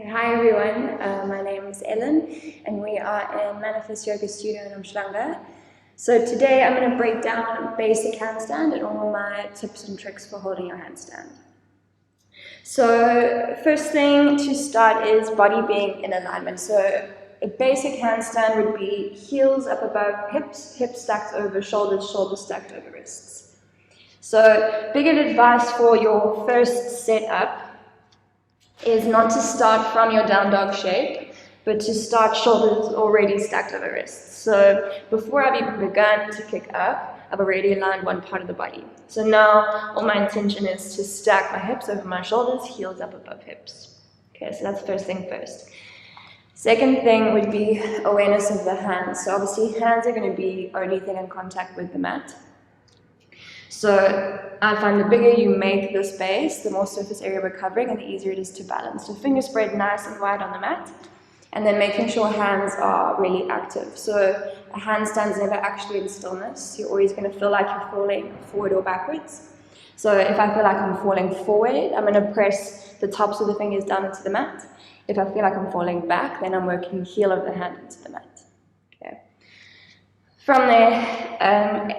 Hi everyone, my name is Ellen and we are in Manifest Yoga Studio in Umhlanga. So today I'm going to break down basic handstand and all my tips and tricks for holding your handstand. So first thing to start is body being in alignment. So a basic handstand would be heels up above hips, hips stacked over shoulders, shoulders stacked over wrists. So big advice for your first setup is not to start from your down dog shape, but to start shoulders already stacked over wrists. So before I've even begun to kick up, I've already aligned one part of the body. So now all my intention is to stack my hips over my shoulders, heels up above hips. Okay, so that's first thing first. Second thing would be awareness of the hands. So obviously hands are going to be only thing in contact with the mat. So I find the bigger you make the space, the more surface area we're covering and the easier it is to balance. So fingers spread nice and wide on the mat, and then making sure hands are really active. So a handstand is never actually in stillness. You're always going to feel like you're falling forward or backwards. So if I feel like I'm falling forward, I'm going to press the tops of the fingers down into the mat. If I feel like I'm falling back, then I'm working heel of the hand into the mat. Okay. From there,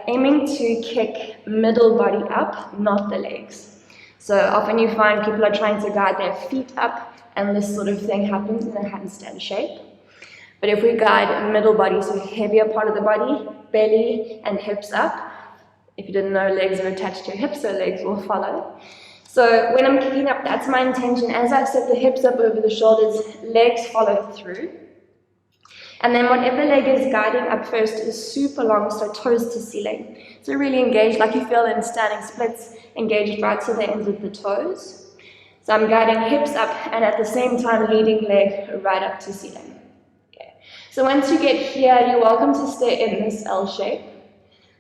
aiming to kick middle body up, not the legs. So often you find people are trying to guide their feet up, and this sort of thing happens in a handstand shape. But if we guide middle body, so heavier part of the body, belly and hips up. If you didn't know, legs are attached to your hips, so legs will follow. So when I'm kicking up, that's my intention. As I set the hips up over the shoulders, legs follow through. And then whatever leg is guiding up first is super long, so toes to ceiling. So really engaged, like you feel in standing splits, engaged right to the ends of the toes. So I'm guiding hips up and at the same time leading leg right up to ceiling. Okay. So once you get here, you're welcome to stay in this L shape.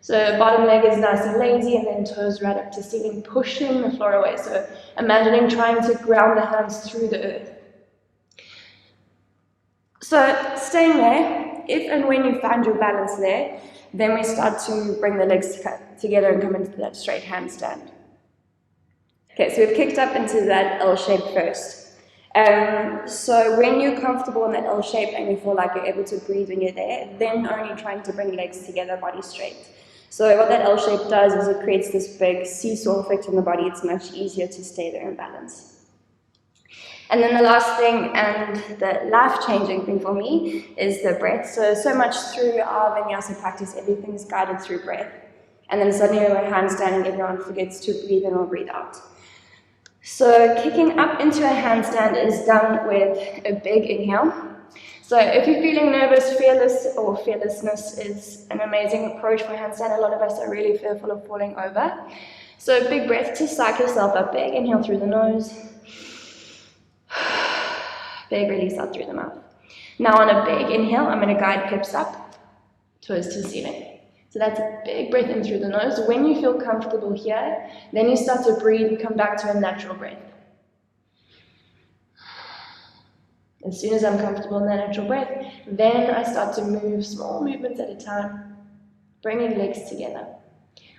So bottom leg is nice and lazy, and then toes right up to ceiling, pushing the floor away. So imagining trying to ground the hands through the earth. So staying there, if and when you find your balance there, then we start to bring the legs together and come into that straight handstand. Okay, so we've kicked up into that L shape first. So when you're comfortable in that L shape and you feel like you're able to breathe when you're there, then only trying to bring legs together, body straight. So what that L shape does is it creates this big seesaw effect in the body. It's much easier to stay there in balance. And then the last thing, and the life-changing thing for me, is the breath. So much through our vinyasa practice, everything's guided through breath. And then suddenly we're handstand and everyone forgets to breathe in or breathe out. So kicking up into a handstand is done with a big inhale. So if you're feeling nervous, fearlessness is an amazing approach for handstand. A lot of us are really fearful of falling over. So big breath to psych yourself up. Big inhale through the nose. Big release out through the mouth. Now on a big inhale, I'm going to guide hips up, toes to ceiling. So that's a big breath in through the nose. When you feel comfortable here, then you start to breathe and come back to a natural breath. As soon as I'm comfortable in that natural breath, then I start to move small movements at a time, bringing legs together.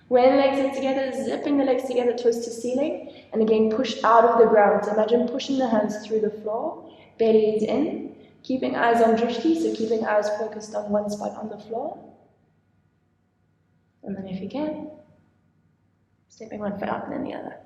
When legs are together, zipping the legs together, toes to ceiling, and again push out of the ground. So imagine pushing the hands through the floor, belly is in, keeping eyes on drishti, so keeping eyes focused on one spot on the floor. And then if you can, stepping one foot up and then the other.